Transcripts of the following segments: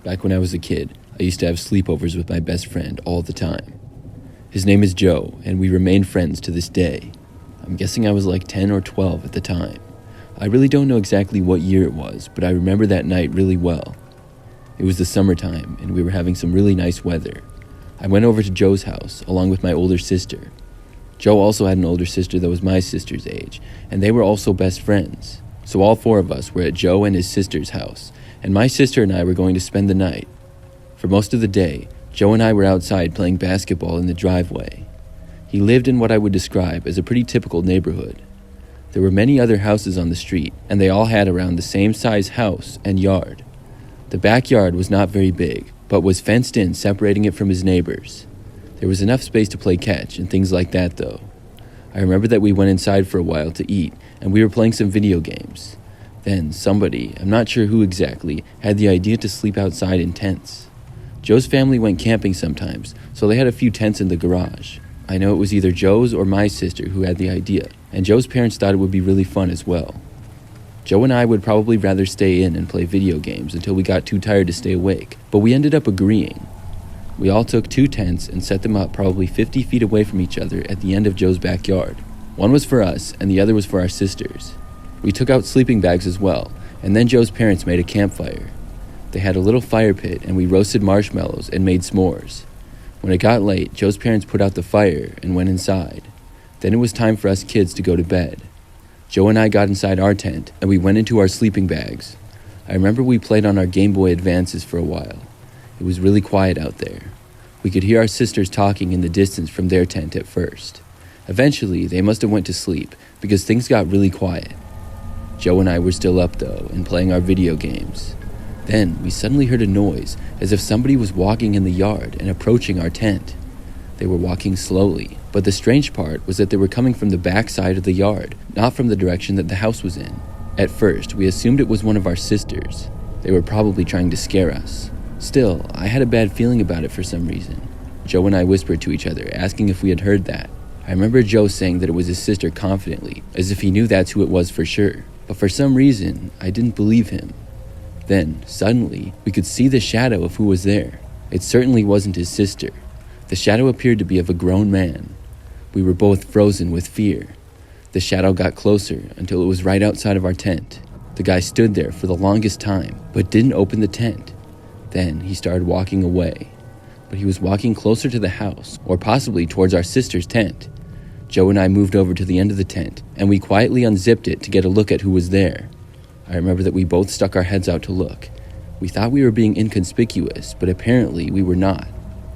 Back when I was a kid, I used to have sleepovers with my best friend all the time. His name is Joe, and we remain friends to this day. I'm guessing I was like 10 or 12 at the time. I really don't know exactly what year it was, but I remember that night really well. It was the summertime, and we were having some really nice weather. I went over to Joe's house, along with my older sister. Joe also had an older sister that was my sister's age, and they were also best friends. So all four of us were at Joe and his sister's house, and my sister and I were going to spend the night. For most of the day, Joe and I were outside playing basketball in the driveway. He lived in what I would describe as a pretty typical neighborhood. There were many other houses on the street, and they all had around the same size house and yard. The backyard was not very big, but was fenced in, separating it from his neighbors. There was enough space to play catch and things like that, though. I remember that we went inside for a while to eat, and we were playing some video games. Then somebody, I'm not sure who exactly, had the idea to sleep outside in tents. Joe's family went camping sometimes, so they had a few tents in the garage. I know it was either Joe's or my sister who had the idea, and Joe's parents thought it would be really fun as well. Joe and I would probably rather stay in and play video games until we got too tired to stay awake, but we ended up agreeing. We all took 2 tents and set them up probably 50 feet away from each other at the end of Joe's backyard. One was for us, and the other was for our sisters. We took out sleeping bags as well, and then Joe's parents made a campfire. They had a little fire pit, and we roasted marshmallows and made s'mores. When it got late, Joe's parents put out the fire and went inside. Then it was time for us kids to go to bed. Joe and I got inside our tent, and we went into our sleeping bags. I remember we played on our Game Boy Advances for a while. It was really quiet out there. We could hear our sisters talking in the distance from their tent at first. Eventually, they must have went to sleep because things got really quiet. Joe and I were still up though and playing our video games. Then we suddenly heard a noise as if somebody was walking in the yard and approaching our tent. They were walking slowly, but the strange part was that they were coming from the back side of the yard, not from the direction that the house was in. At first, we assumed it was one of our sisters. They were probably trying to scare us. Still, I had a bad feeling about it for some reason. Joe and I whispered to each other, asking if we had heard that. I remember Joe saying that it was his sister confidently, as if he knew that's who it was for sure. But for some reason, I didn't believe him. Then, suddenly, we could see the shadow of who was there. It certainly wasn't his sister. The shadow appeared to be of a grown man. We were both frozen with fear. The shadow got closer until it was right outside of our tent. The guy stood there for the longest time, but didn't open the tent. Then he started walking away. But he was walking closer to the house, or possibly towards our sister's tent. Joe and I moved over to the end of the tent, and we quietly unzipped it to get a look at who was there. I remember that we both stuck our heads out to look. We thought we were being inconspicuous, but apparently we were not.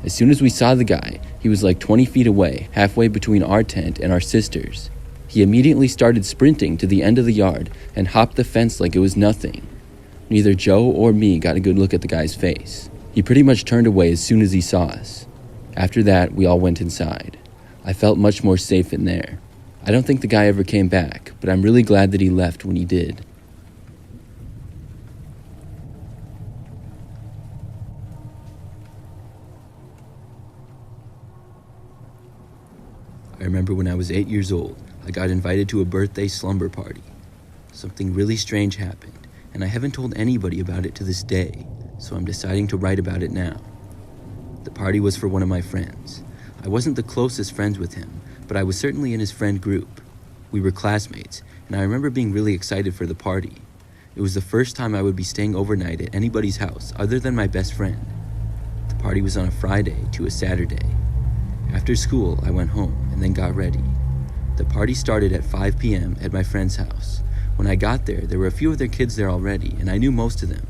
As soon as we saw the guy, he was like 20 feet away, halfway between our tent and our sister's. He immediately started sprinting to the end of the yard and hopped the fence like it was nothing. Neither Joe or me got a good look at the guy's face. He pretty much turned away as soon as he saw us. After that, we all went inside. I felt much more safe in there. I don't think the guy ever came back, but I'm really glad that he left when he did. I remember when I was 8 years old, I got invited to a birthday slumber party. Something really strange happened, and I haven't told anybody about it to this day, so I'm deciding to write about it now. The party was for one of my friends. I wasn't the closest friends with him, but I was certainly in his friend group. We were classmates, and I remember being really excited for the party. It was the first time I would be staying overnight at anybody's house other than my best friend. The party was on a Friday to a Saturday. After school, I went home and then got ready. The party started at 5 p.m. at my friend's house. When I got there, there were a few of their kids there already, and I knew most of them.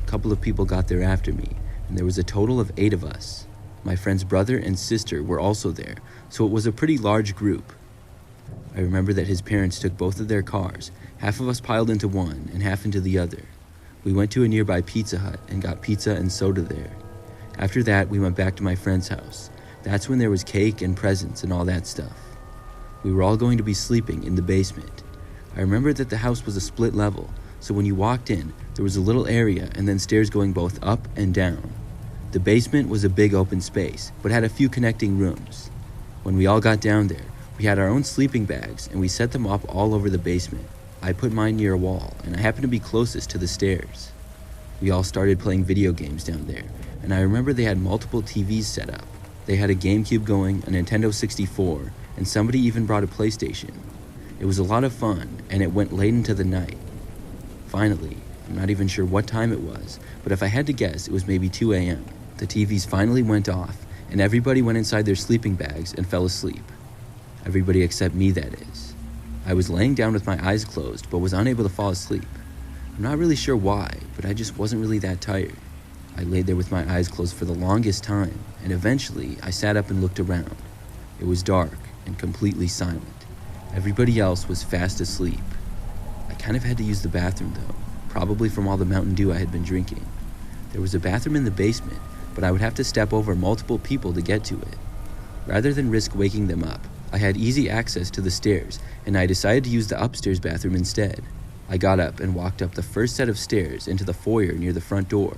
A couple of people got there after me, and there was a total of 8 of us. My friend's brother and sister were also there, so it was a pretty large group. I remember that his parents took both of their cars. Half of us piled into one and half into the other. We went to a nearby Pizza Hut and got pizza and soda there. After that, we went back to my friend's house. That's when there was cake and presents and all that stuff. We were all going to be sleeping in the basement. I remember that the house was a split level, so when you walked in, there was a little area and then stairs going both up and down. The basement was a big open space, but had a few connecting rooms. When we all got down there, we had our own sleeping bags and we set them up all over the basement. I put mine near a wall, and I happened to be closest to the stairs. We all started playing video games down there, and I remember they had multiple TVs set up. They had a GameCube going, a Nintendo 64, and somebody even brought a PlayStation. It was a lot of fun, and it went late into the night. Finally, I'm not even sure what time it was, but if I had to guess, it was maybe 2 a.m. The TVs finally went off, and everybody went inside their sleeping bags and fell asleep. Everybody except me, that is. I was laying down with my eyes closed, but was unable to fall asleep. I'm not really sure why, but I just wasn't really that tired. I laid there with my eyes closed for the longest time, and eventually I sat up and looked around. It was dark and completely silent. Everybody else was fast asleep. I kind of had to use the bathroom though, probably from all the Mountain Dew I had been drinking. There was a bathroom in the basement, but I would have to step over multiple people to get to it. Rather than risk waking them up, I had easy access to the stairs, and I decided to use the upstairs bathroom instead. I got up and walked up the first set of stairs into the foyer near the front door.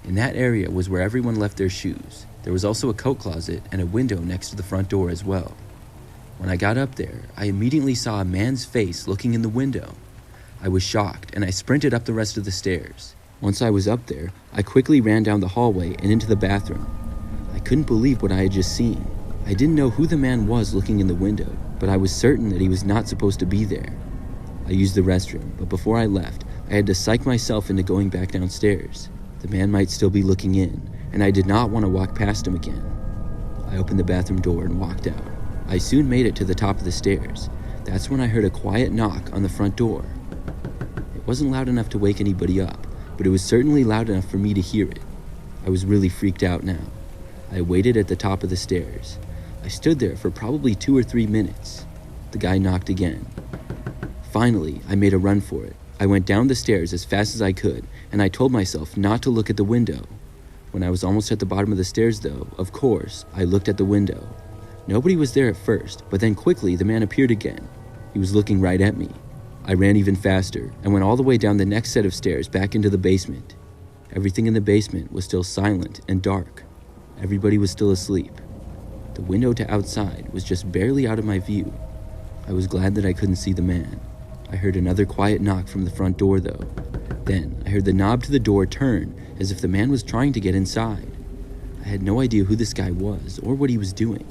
In that area was where everyone left their shoes. There was also a coat closet and a window next to the front door as well. When I got up there, I immediately saw a man's face looking in the window. I was shocked, and I sprinted up the rest of the stairs. Once I was up there, I quickly ran down the hallway and into the bathroom. I couldn't believe what I had just seen. I didn't know who the man was looking in the window, but I was certain that he was not supposed to be there. I used the restroom, but before I left, I had to psych myself into going back downstairs. The man might still be looking in, and I did not want to walk past him again. I opened the bathroom door and walked out. I soon made it to the top of the stairs. That's when I heard a quiet knock on the front door. It wasn't loud enough to wake anybody up, but it was certainly loud enough for me to hear it. I was really freaked out now. I waited at the top of the stairs. I stood there for probably 2 or 3 minutes. The guy knocked again. Finally, I made a run for it. I went down the stairs as fast as I could, and I told myself not to look at the window. When I was almost at the bottom of the stairs though, of course, I looked at the window. Nobody was there at first, but then quickly the man appeared again. He was looking right at me. I ran even faster and went all the way down the next set of stairs back into the basement. Everything in the basement was still silent and dark. Everybody was still asleep. The window to outside was just barely out of my view. I was glad that I couldn't see the man. I heard another quiet knock from the front door though. Then I heard the knob to the door turn as if the man was trying to get inside. I had no idea who this guy was or what he was doing.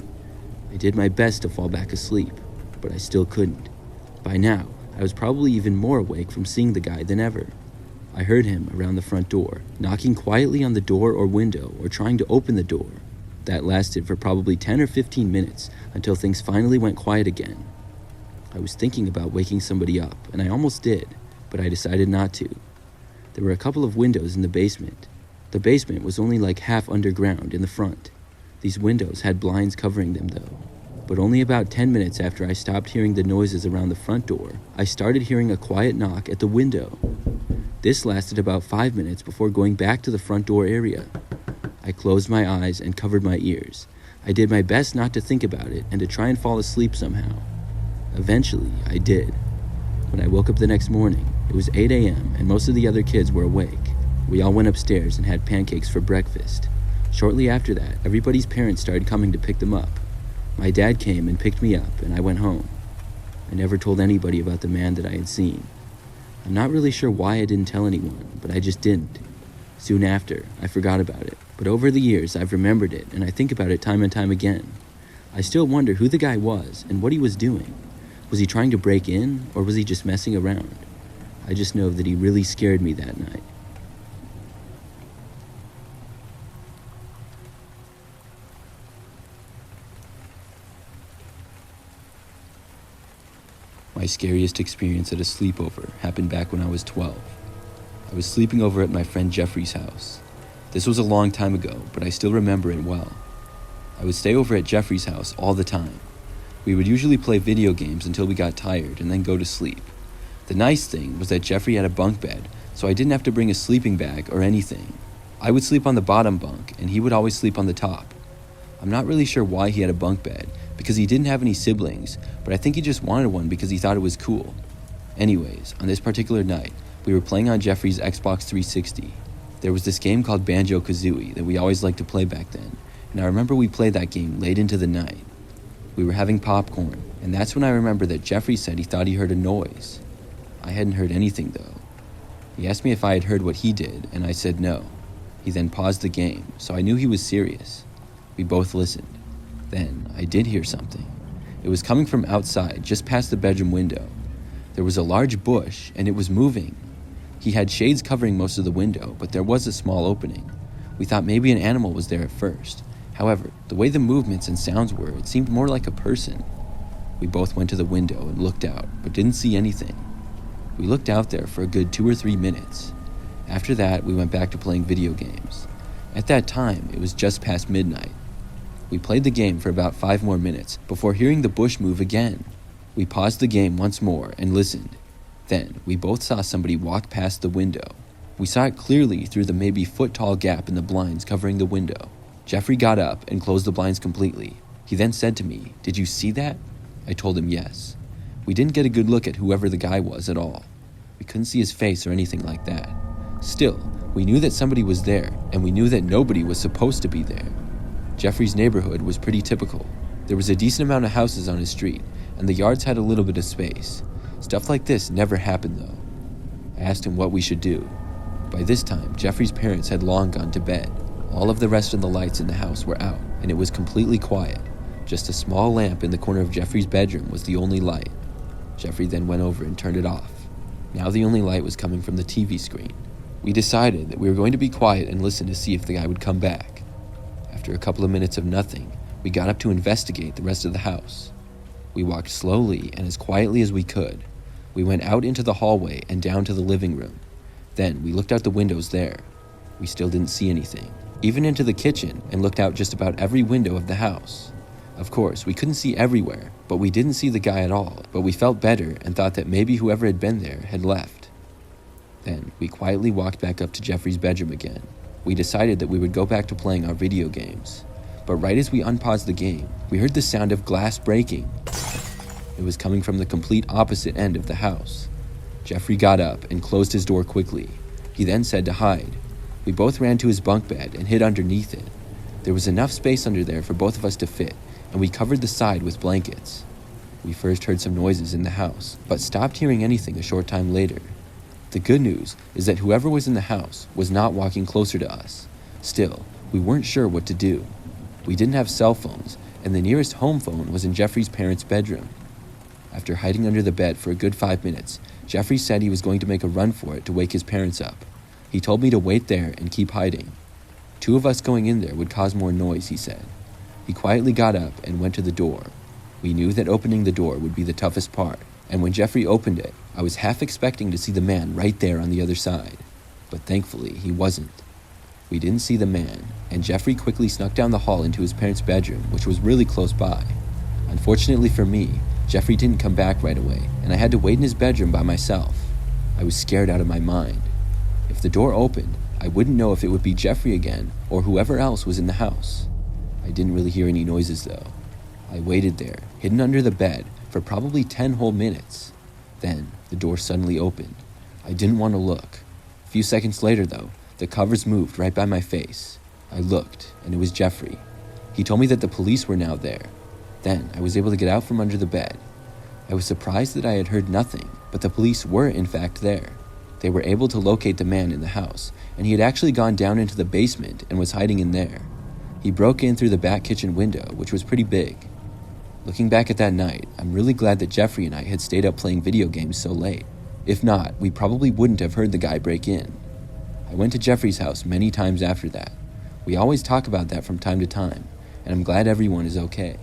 I did my best to fall back asleep, but I still couldn't. By now, I was probably even more awake from seeing the guy than ever. I heard him around the front door, knocking quietly on the door or window or trying to open the door. That lasted for probably 10 or 15 minutes until things finally went quiet again. I was thinking about waking somebody up, and I almost did, but I decided not to. There were a couple of windows in the basement. The basement was only like half underground in the front. These windows had blinds covering them though. But only about 10 minutes after I stopped hearing the noises around the front door, I started hearing a quiet knock at the window. This lasted about 5 minutes before going back to the front door area. I closed my eyes and covered my ears. I did my best not to think about it and to try and fall asleep somehow. Eventually, I did. When I woke up the next morning, it was 8 a.m. and most of the other kids were awake. We all went upstairs and had pancakes for breakfast. Shortly after that, everybody's parents started coming to pick them up. My dad came and picked me up, and I went home. I never told anybody about the man that I had seen. I'm not really sure why I didn't tell anyone, but I just didn't. Soon after, I forgot about it, but over the years, I've remembered it, and I think about it time and time again. I still wonder who the guy was and what he was doing. Was he trying to break in, or was he just messing around? I just know that he really scared me that night. My scariest experience at a sleepover happened back when I was 12. I was sleeping over at my friend Jeffrey's house. This was a long time ago, but I still remember it well. I would stay over at Jeffrey's house all the time. We would usually play video games until we got tired and then go to sleep. The nice thing was that Jeffrey had a bunk bed, so I didn't have to bring a sleeping bag or anything. I would sleep on the bottom bunk, and he would always sleep on the top. I'm not really sure why he had a bunk bed, because he didn't have any siblings, but I think he just wanted one because he thought it was cool. Anyways, on this particular night, we were playing on Jeffrey's Xbox 360. There was this game called Banjo-Kazooie that we always liked to play back then, and I remember we played that game late into the night. We were having popcorn, and that's when I remember that Jeffrey said he thought he heard a noise. I hadn't heard anything though. He asked me if I had heard what he did, and I said no. He then paused the game, so I knew he was serious. We both listened. Then I did hear something. It was coming from outside, just past the bedroom window. There was a large bush, and it was moving. He had shades covering most of the window, but there was a small opening. We thought maybe an animal was there at first. However, the way the movements and sounds were, it seemed more like a person. We both went to the window and looked out, but didn't see anything. We looked out there for a good 2 or 3 minutes. After that, we went back to playing video games. At that time, it was just past midnight. We played the game for about 5 more minutes before hearing the bush move again. We paused the game once more and listened. Then, we both saw somebody walk past the window. We saw it clearly through the maybe foot-tall gap in the blinds covering the window. Jeffrey got up and closed the blinds completely. He then said to me, "Did you see that?" I told him yes. We didn't get a good look at whoever the guy was at all. We couldn't see his face or anything like that. Still, we knew that somebody was there, and we knew that nobody was supposed to be there. Jeffrey's neighborhood was pretty typical. There was a decent amount of houses on his street, and the yards had a little bit of space. Stuff like this never happened though. I asked him what we should do. By this time, Jeffrey's parents had long gone to bed. All of the rest of the lights in the house were out, and it was completely quiet. Just a small lamp in the corner of Jeffrey's bedroom was the only light. Jeffrey then went over and turned it off. Now the only light was coming from the TV screen. We decided that we were going to be quiet and listen to see if the guy would come back. After a couple of minutes of nothing, we got up to investigate the rest of the house. We walked slowly and as quietly as we could. We went out into the hallway and down to the living room. Then we looked out the windows there. We still didn't see anything. Even into the kitchen, and looked out just about every window of the house. Of course, we couldn't see everywhere, but we didn't see the guy at all. But we felt better and thought that maybe whoever had been there had left. Then we quietly walked back up to Jeffrey's bedroom again. We decided that we would go back to playing our video games. But right as we unpaused the game, we heard the sound of glass breaking. It was coming from the complete opposite end of the house. Jeffrey got up and closed his door quickly. He then said to hide. We both ran to his bunk bed and hid underneath it. There was enough space under there for both of us to fit, and we covered the side with blankets. We first heard some noises in the house, but stopped hearing anything a short time later. The good news is that whoever was in the house was not walking closer to us. Still, we weren't sure what to do. We didn't have cell phones, and the nearest home phone was in Jeffrey's parents' bedroom. After hiding under the bed for a good 5 minutes, Jeffrey said he was going to make a run for it to wake his parents up. He told me to wait there and keep hiding. 2 of us going in there would cause more noise, he said. He quietly got up and went to the door. We knew that opening the door would be the toughest part, and when Jeffrey opened it, I was half expecting to see the man right there on the other side. But thankfully, he wasn't. We didn't see the man, and Jeffrey quickly snuck down the hall into his parents' bedroom, which was really close by. Unfortunately for me, Jeffrey didn't come back right away, and I had to wait in his bedroom by myself. I was scared out of my mind. If the door opened, I wouldn't know if it would be Jeffrey again or whoever else was in the house. I didn't really hear any noises though. I waited there, hidden under the bed, for probably 10 whole minutes. Then, the door suddenly opened. I didn't want to look. A few seconds later though, the covers moved right by my face. I looked, and it was Jeffrey. He told me that the police were now there. Then, I was able to get out from under the bed. I was surprised that I had heard nothing, but the police were in fact there. They were able to locate the man in the house, and he had actually gone down into the basement and was hiding in there. He broke in through the back kitchen window, which was pretty big. Looking back at that night, I'm really glad that Jeffrey and I had stayed up playing video games so late. If not, we probably wouldn't have heard the guy break in. I went to Jeffrey's house many times after that. We always talk about that from time to time, and I'm glad everyone is okay.